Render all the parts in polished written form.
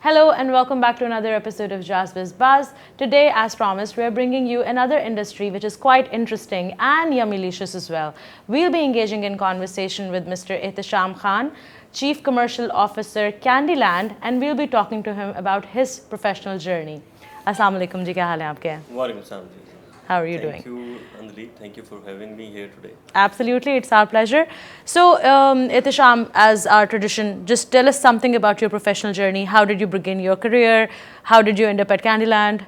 Hello and welcome back to another episode of Jazzbiz Buzz. Today, as promised, we are bringing you another industry which is quite interesting and yummylicious as well. We'll be engaging in conversation with Mr. Ehtisham Khan, Chief Commercial Officer, CandyLand, and we'll be talking to him about his professional journey. Assalamu alaikum ji, kya haal hai aapke? Walaikum assalam. How are you doing? Thank you, Anjali. Thank you for having me here today. Absolutely, it's our pleasure. So, Ehtisham, as our tradition, just tell us something about your professional journey. How did you begin your career? How did you end up at CandyLand?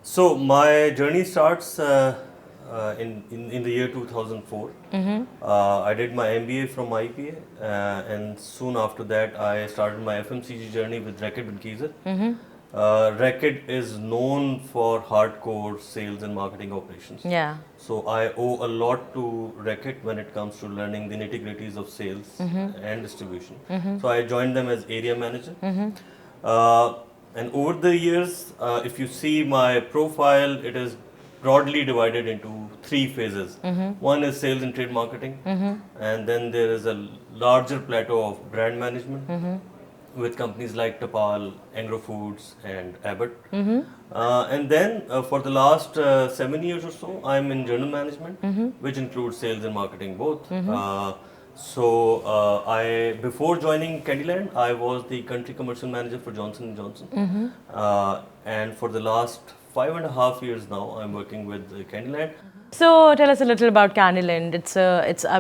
So my journey starts in the year 2004. I did my MBA from IPA, and soon after that, I started my FMCG journey with Reckitt Benckiser. Reckitt is known for hardcore sales and marketing operations. Yeah. So I owe a lot to Reckitt when it comes to learning the nitty-gritties of sales and distribution. So I joined them as area manager. And over the years, if you see my profile, it is broadly divided into three phases. One is sales and trade marketing, and then there is a larger plateau of brand management with companies like Tapal, Angro Foods, and Abbott. And then for the last 7 years or so, I'm in general management, which includes sales and marketing both. Before joining CandyLand, I was the country commercial manager for Johnson & Johnson. And for the last 5.5 years now, I'm working with CandyLand. So tell us a little about CandyLand.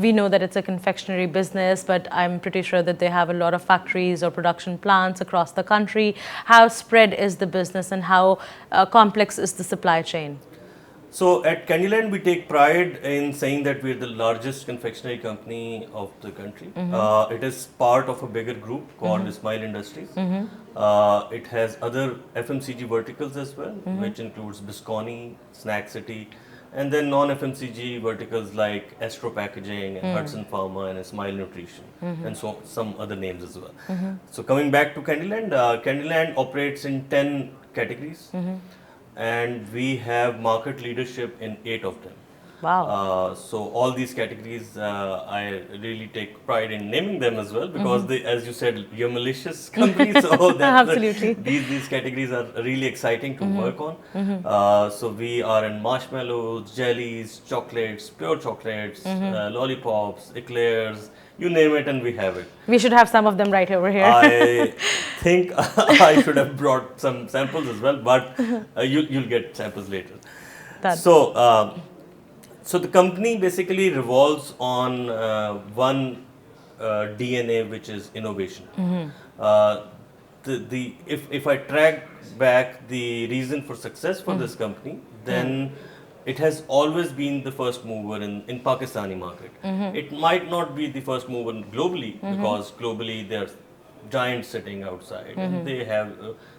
We know that it's a confectionery business, but I'm pretty sure that they have a lot of factories or production plants across the country. How spread is the business and how complex is the supply chain? So at CandyLand, we take pride in saying that we're the largest confectionery company of the country. It is part of a bigger group called Smile Industries. It has other FMCG verticals as well, which includes Bisconi, Snack City, and then non-FMCG verticals like Astro Packaging and Hudson Pharma and Smile Nutrition, and so some other names as well. So coming back to CandyLand, CandyLand operates in 10 categories. And we have market leadership in 8 of them. Wow. So all these categories, I really take pride in naming them as well because they, as you said, you're malicious companies. So Absolutely. These categories are really exciting to work on. So we are in marshmallows, jellies, chocolates, pure chocolates, lollipops, eclairs, you name it and we have it. We should have some of them right over here. I think I should have brought some samples as well, but you'll get samples later. So the company basically revolves on one DNA, which is innovation. If I track back the reason for success for this company, then it has always been the first mover in Pakistani market. It might not be the first mover globally because globally there are giants sitting outside and they have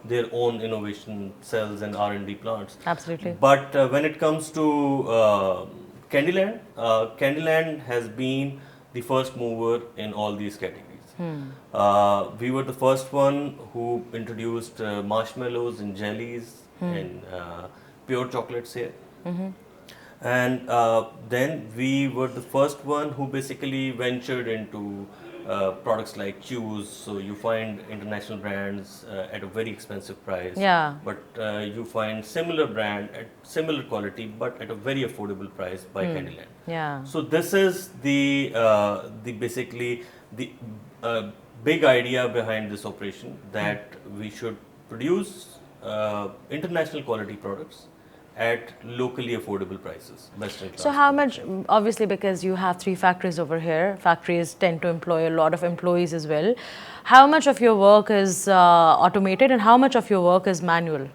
their own innovation cells and R&D plants. Absolutely. But when it comes to CandyLand, CandyLand has been the first mover in all these categories. We were the first one who introduced marshmallows and jellies and pure chocolates here. And then we were the first one who basically ventured into products like chews. So you find international brands at a very expensive price. Yeah. But you find similar brand at similar quality, but at a very affordable price by CandyLand. Yeah. So this is the basically the big idea behind this operation, that we should produce international quality products at locally affordable prices, best in class. So how much, obviously because you have 3 factories over here, factories tend to employ a lot of employees as well. How much of your work is automated and how much of your work is manual?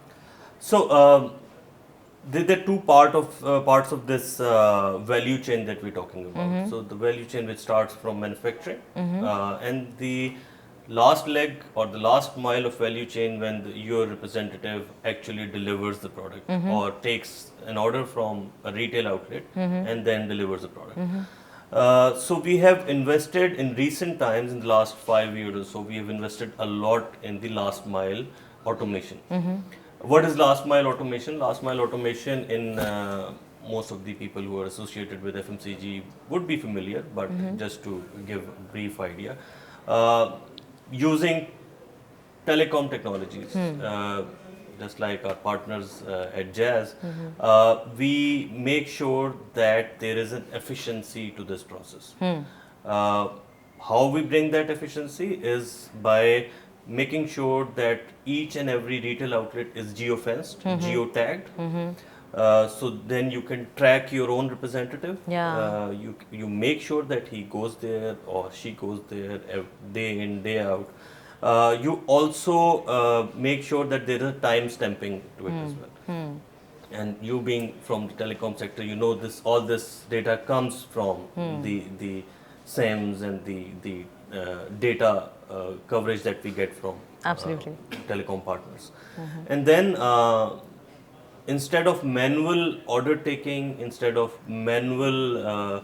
So there are two parts of this value chain that we're talking about. So the value chain which starts from manufacturing and the last leg or the last mile of value chain when your representative actually delivers the product or takes an order from a retail outlet and then delivers the product. So we have invested in recent times, in the last 5 years or so, we have invested a lot in the last mile automation. What is last mile automation? Last mile automation in most of the people who are associated with FMCG would be familiar, but just to give a brief idea. Using telecom technologies. Just like our partners at Jazz, we make sure that there is an efficiency to this process. Uh, how we bring that efficiency is by making sure that each and every retail outlet is geo-fenced, geo-tagged. So then you can track your own representative. Yeah. You make sure that he goes there or she goes there day in, day out. You also make sure that there is a time stamping to it as well. And you being from the telecom sector, you know this. All this data comes from the SIMs and the data coverage that we get from Absolutely. telecom partners. And then instead of manual order taking, instead of manual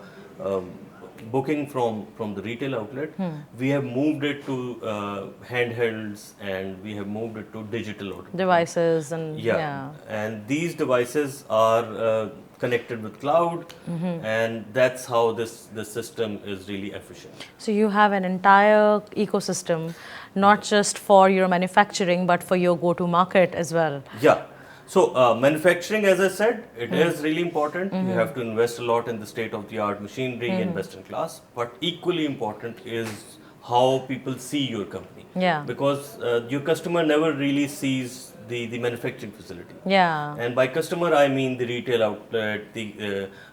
booking from the retail outlet, we have moved it to handhelds, and we have moved it to digital order Devices and yeah. And these devices are connected with cloud, and that's how this system is really efficient. So you have an entire ecosystem, not just for your manufacturing, but for your go-to market as well. Yeah. So manufacturing, as I said, it is really important. You have to invest a lot in the state-of-the-art machinery and best in class. But equally important is how people see your company. Yeah. Because your customer never really sees the manufacturing facility. Yeah. And by customer, I mean the retail outlet.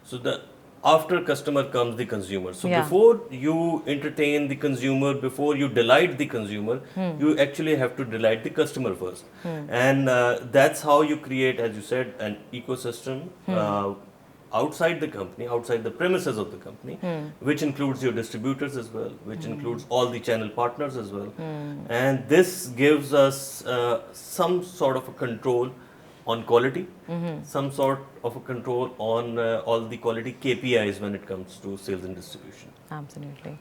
So the after customer comes the consumer. So before you entertain the consumer, before you delight the consumer, you actually have to delight the customer first. And that's how you create, as you said, an ecosystem outside the company, outside the premises of the company, which includes your distributors as well, which includes all the channel partners as well. And this gives us some sort of a control on quality, some sort of a control on all the quality KPIs when it comes to sales and distribution. Absolutely.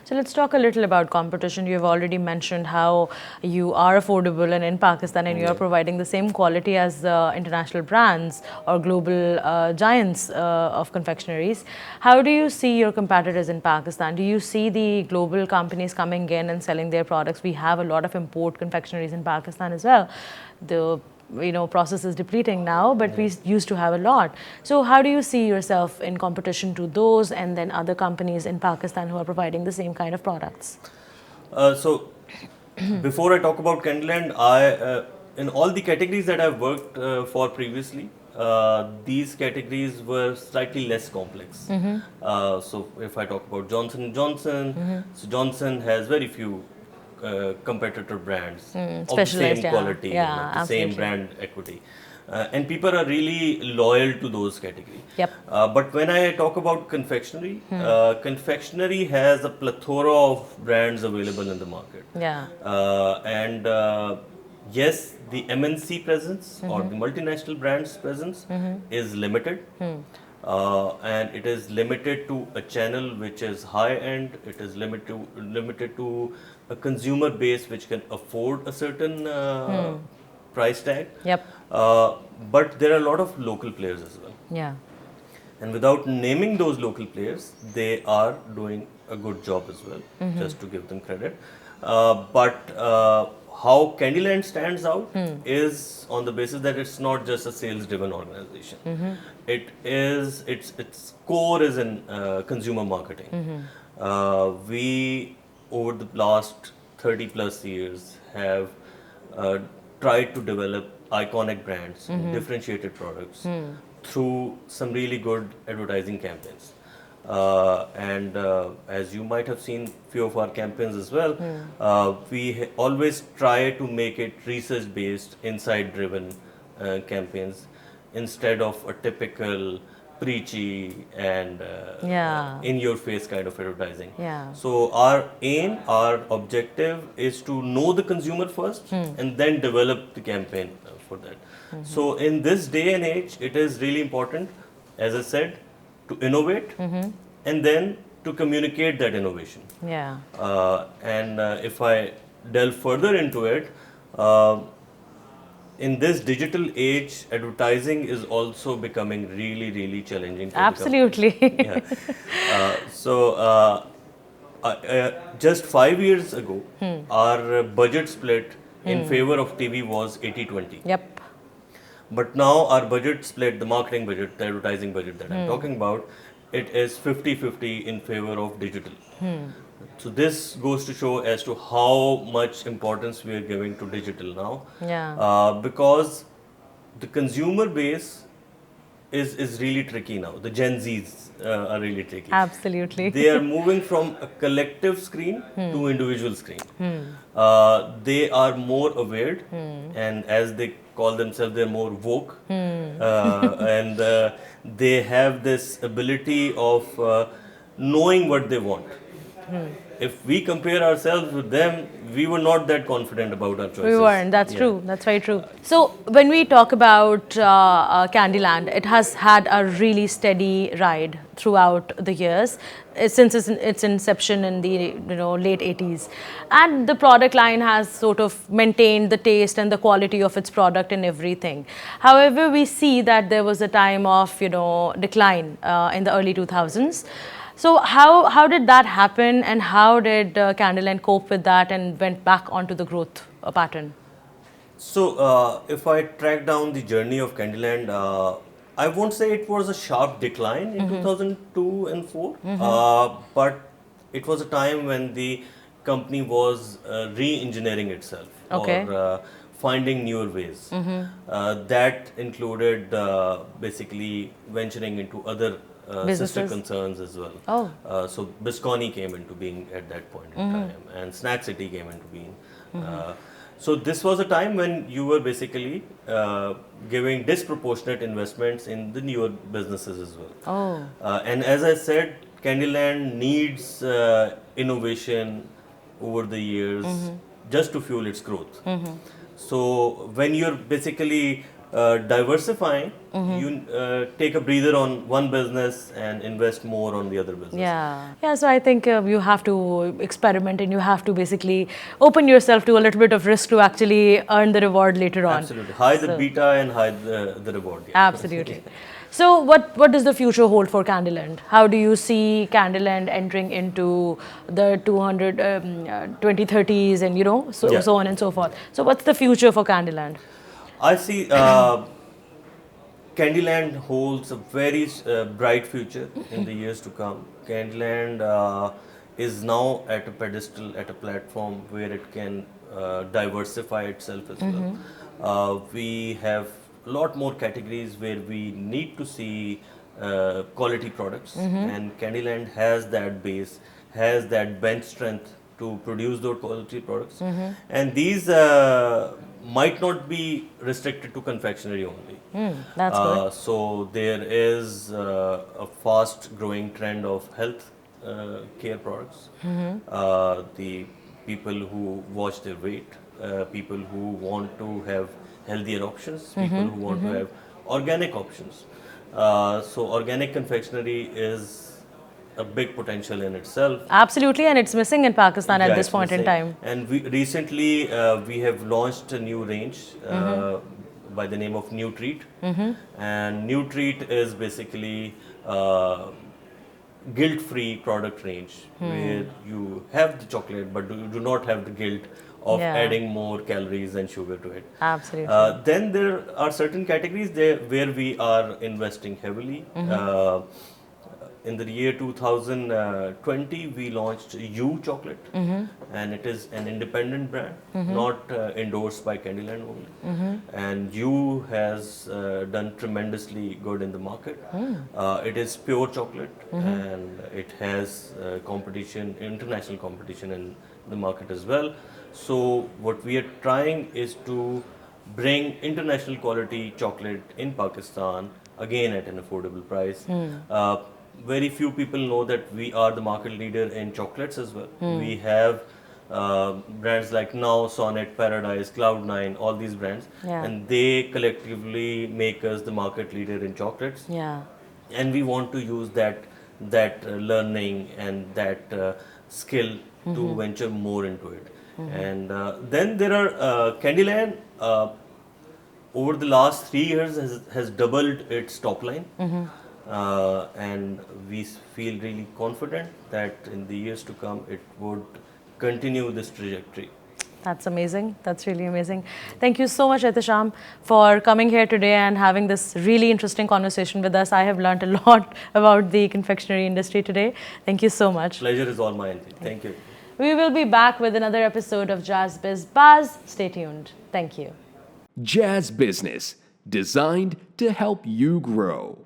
So let's talk a little about competition. You have already mentioned how you are affordable and in Pakistan, and you are providing the same quality as international brands or global giants of confectioneries. How do you see your competitors in Pakistan? Do you see the global companies coming in and selling their products? We have a lot of import confectioneries in Pakistan as well. The process is depleting now, but we used to have a lot. So how do you see yourself in competition to those and then other companies in Pakistan who are providing the same kind of products? So before I talk about CandyLand, in all the categories that I've worked for previously, these categories were slightly less complex. So if I talk about Johnson & Johnson, so Johnson has very few competitor brands of the same quality, the same brand equity. And people are really loyal to those categories. Yep. But when I talk about confectionery, confectionery has a plethora of brands available in the market. Yeah. And yes, the MNC presence or the multinational brands presence is limited. And it is limited to a channel which is high end. It is limited to a consumer base which can afford a certain price tag. Yep. But there are a lot of local players as well. Yeah. And without naming those local players, they are doing a good job as well, just to give them credit. But how CandyLand stands out is on the basis that it's not just a sales-driven organization. Its core is in consumer marketing. We, over the last 30 plus years, have tried to develop iconic brands, differentiated products through some really good advertising campaigns. And as you might have seen few of our campaigns as well, we always try to make it research based, insight driven campaigns instead of a typical preachy and in your face kind of advertising. So our aim, our objective is to know the consumer first and then develop the campaign for that. So in this day and age, it is really important, as I said, to innovate and then to communicate that innovation. Yeah. And if I delve further into it, in this digital age, advertising is also becoming really, really challenging. Absolutely. So just 5 years ago, our budget split in favor of TV was 80-20. Yep. But now our budget split, the marketing budget, the advertising budget that I'm talking about, it is 50-50 in favor of digital. So this goes to show as to how much importance we are giving to digital now. Yeah. Because the consumer base is really tricky now. The Gen Zs are really tricky. Absolutely. They are moving from a collective screen to individual screen. They are more aware, and as they call themselves, they're more woke, and they have this ability of knowing what they want. If we compare ourselves with them, we were not that confident about our choices. We weren't. That's true. That's very true. So when we talk about CandyLand, it has had a really steady ride throughout the years since its inception in the late 80s, and the product line has sort of maintained the taste and the quality of its product and everything. However, we see that there was a time of decline in the early 2000s. So how did that happen, and how did CandyLand cope with that and went back onto the growth pattern? So if I track down the journey of CandyLand, I won't say it was a sharp decline in 2002 and 4, but it was a time when the company was re-engineering itself, or finding newer ways. That included basically venturing into other sister concerns as well. So Bisconi came into being at that point in time, and Snack City came into being. So this was a time when you were basically giving disproportionate investments in the newer businesses as well. And as I said, CandyLand needs innovation over the years just to fuel its growth. So when you're basically diversifying, you take a breather on one business and invest more on the other business. Yeah. So I think you have to experiment, and you have to basically open yourself to a little bit of risk to actually earn the reward later on. Absolutely. Hide the beta and hide the reward. Absolutely. So what does the future hold for CandyLand? How do you see CandyLand entering into the 2030s and so on and so forth? So what's the future for CandyLand? I see CandyLand holds a very bright future in the years to come. CandyLand is now at a pedestal, at a platform where it can diversify itself as well. We have a lot more categories where we need to see quality products, and CandyLand has that base, has that bench strength to produce those quality products. And these might not be restricted to confectionery only. That's good. So there is a fast growing trend of health care products. The people who watch their weight, people who want to have healthier options, people who want to have organic options. So organic confectionery is a big potential in itself. Absolutely, and it's missing in Pakistan at this point in time. And recently we have launched a new range by the name of New Treat. And New Treat is basically guilt-free product range where you have the chocolate but you do not have the guilt of adding more calories and sugar to it. Absolutely. Then there are certain categories there where we are investing heavily. In the year 2020, we launched You Chocolate, and it is an independent brand, not endorsed by CandyLand only. And You has done tremendously good in the market. It is pure chocolate, and it has competition, international competition in the market as well. So what we are trying is to bring international quality chocolate in Pakistan, again at an affordable price. Very few people know that we are the market leader in chocolates as well. We have brands like Now, Sonnet, Paradise, Cloud9, all these brands, and they collectively make us the market leader in chocolates. And we want to use that learning and that skill to venture more into it. And then there are CandyLand. Over the last 3 years has doubled its top line. And we feel really confident that in the years to come it would continue this trajectory. That's amazing. That's really amazing. Thank you so much, Ehtisham, for coming here today and having this really interesting conversation with us. I have learned a lot about the confectionery industry today. Thank you so much. Pleasure is all mine. Thank you. We will be back with another episode of Jazz Biz Buzz. Stay tuned. Thank you. Jazz Business, designed to help you grow.